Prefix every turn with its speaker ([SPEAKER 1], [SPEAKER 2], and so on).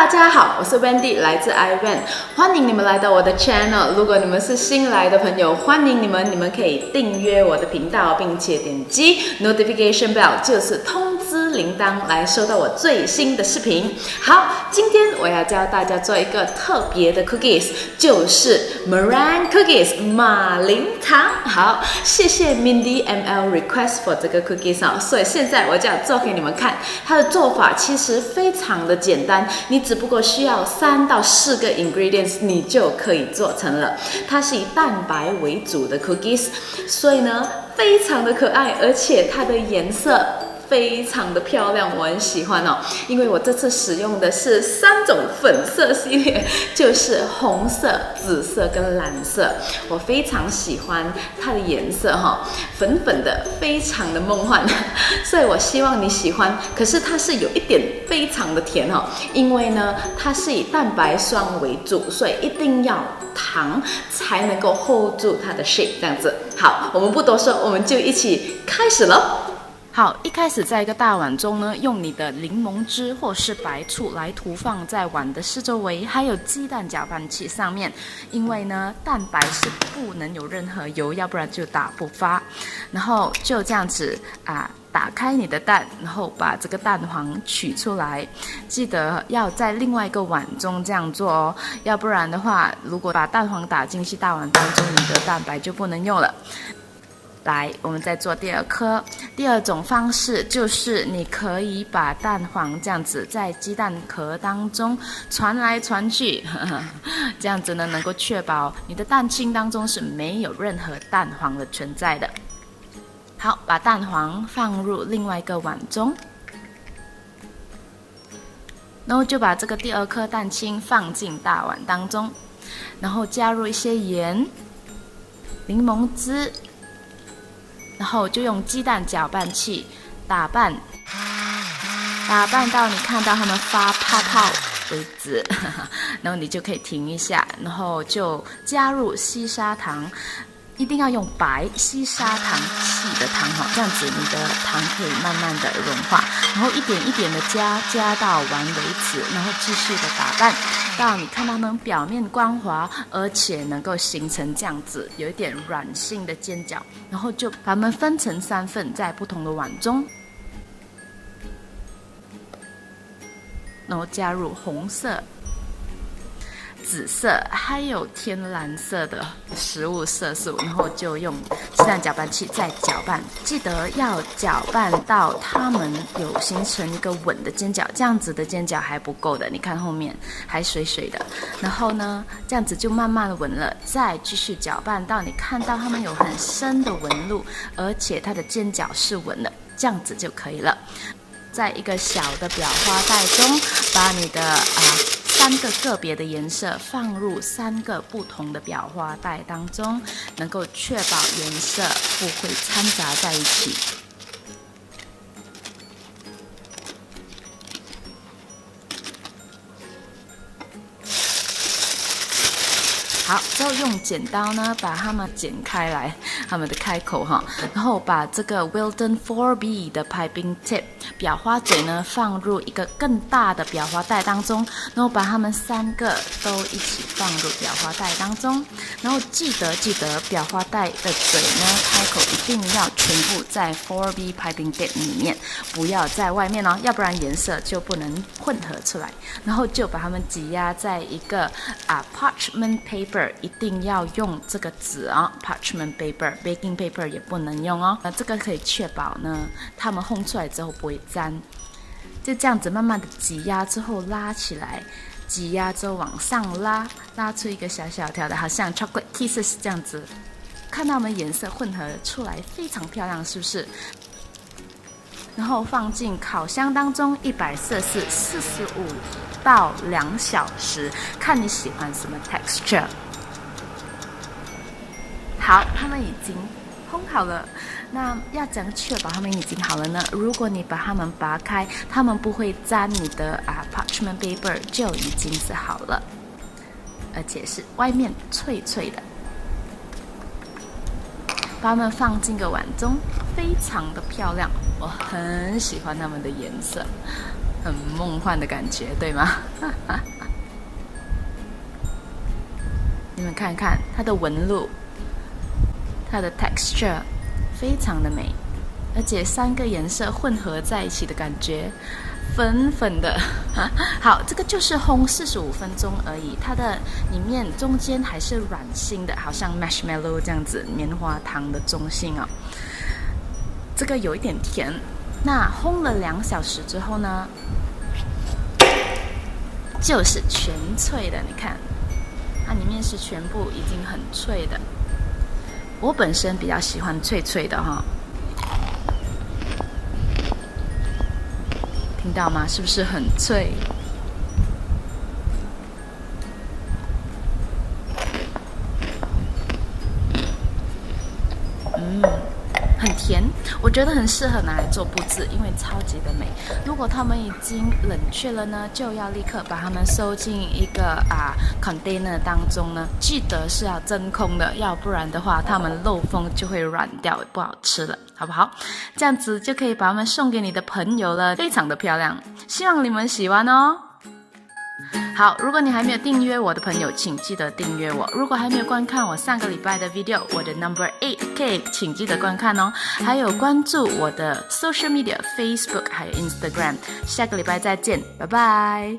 [SPEAKER 1] 大家好，我是 Wendy， 来自 iVan， 欢迎你们来到我的 channel。如果你们是新来的朋友，欢迎你们可以订阅我的频道，并且点击 notification bell， 就是通知铃铛，来收到我最新的视频。好，今天我要教大家做一个特别的 cookies， 就是 meringue cookies 马铃糖。好，谢谢 Mindy ML request for 这个 cookies 啊，所以现在我就要做给你们看。它的做法其实非常的简单，你只不过需要3到4个 ingredients， 你就可以做成了。它是以蛋白为主的 cookies， 所以呢非常的可爱，而且它的颜色非常的漂亮，我很喜欢哦。因为我这次使用的是3种粉色系列，就是红色、紫色跟蓝色。我非常喜欢它的颜色哈，粉粉的，非常的梦幻，所以我希望你喜欢。可是它是有一点非常的甜哦，因为呢它是以蛋白霜为主，所以一定要糖才能够 hold 住它的 shape 这样子。好，我们不多说，我们就一起开始了。好，一开始在一个大碗中呢，用你的柠檬汁或是白醋来涂放在碗的四周围，还有鸡蛋搅拌器上面。因为呢，蛋白是不能有任何油，要不然就打不发。然后就这样子打开你的蛋，然后把这个蛋黄取出来，记得要在另外一个碗中这样做哦，要不然的话，如果把蛋黄打进去大碗当中，你的蛋白就不能用了。来，我们再做第2颗。第2种方式就是你可以把蛋黄这样子在鸡蛋壳当中传来传去，这样子呢能够确保你的蛋清当中是没有任何蛋黄的存在的。好，把蛋黄放入另外一个碗中，然后就把这个第2颗蛋清放进大碗当中，然后加入一些盐、柠檬汁。然后就用鸡蛋搅拌器打拌到你看到它们发泡泡为止，然后你就可以停一下，然后就加入细砂糖，一定要用白细砂糖细的糖哈，这样子你的糖可以慢慢的融化，然后一点一点的加到完为止，然后继续的打拌到你看它们表面光滑，而且能够形成这样子有一点软性的尖角，然后就把它们分成3份在不同的碗中，然后加入红色、紫色还有天蓝色的食物色素，然后就用鸡蛋搅拌器再搅拌，记得要搅拌到它们有形成一个稳的尖角，这样子的尖角还不够的，你看后面还水水的，然后呢这样子就慢慢的稳了，再继续搅拌到你看到它们有很深的纹路，而且它的尖角是稳的，这样子就可以了。在一个小的裱花袋中，把你的3个个别的颜色放入3个不同的裱花袋当中，能够确保颜色不会掺杂在一起。好，之后用剪刀呢把它们剪开来，它们的开口哈，然后把这个 Wilton 4B 的 piping tip 裱花嘴呢放入一个更大的裱花袋当中，然后把它们3个都一起放入裱花袋当中，然后记得裱花袋的嘴呢开口一定要全部在 4B piping tip 里面，不要在外面哦，要不然颜色就不能混合出来。然后就把它们挤压在一个parchment paper， 一定要用这个纸啊 ，parchment paper， baking paper 也不能用哦。这个可以确保呢，它们烘出来之后不会粘。就这样子慢慢的挤压之后拉起来，挤压之后往上拉出一个小小条的，好像 chocolate kisses 这样子。看到它们颜色混合出来非常漂亮，是不是？然后放进烤箱当中，100°C 45到2小时，看你喜欢什么 texture。好，它们已经烘好了。那要怎样确保它们已经好了呢？如果你把它们拔开，它们不会沾你的parchment paper， 就已经是好了，而且是外面脆脆的。把它们放进个碗中，非常的漂亮，我很喜欢它们的颜色。很梦幻的感觉，对吗？你们看看它的纹路，它的 texture 非常的美，而且3个颜色混合在一起的感觉，粉粉的。好，这个就是烘45分钟而已，它的里面中间还是软心的，好像 marshmallow 这样子，棉花糖的中心啊。这个有一点甜。那烘了2小时之后呢，就是全脆的，你看。它里面是全部已经很脆的，我本身比较喜欢脆脆的哈，听到吗？是不是很脆？很甜，我觉得很适合拿来做布置，因为超级的美。如果它们已经冷却了呢，就要立刻把它们收进一个container 当中呢，记得是要真空的，要不然的话它们漏风就会软掉，不好吃了，好不好？这样子就可以把它们送给你的朋友了，非常的漂亮，希望你们喜欢哦。好，如果你还没有订阅我的朋友，请记得订阅我。如果还没有观看我上个礼拜的 video， 我的 number 8K， 请记得观看哦。还有关注我的 social media， Facebook 还有 Instagram。下个礼拜再见，拜拜。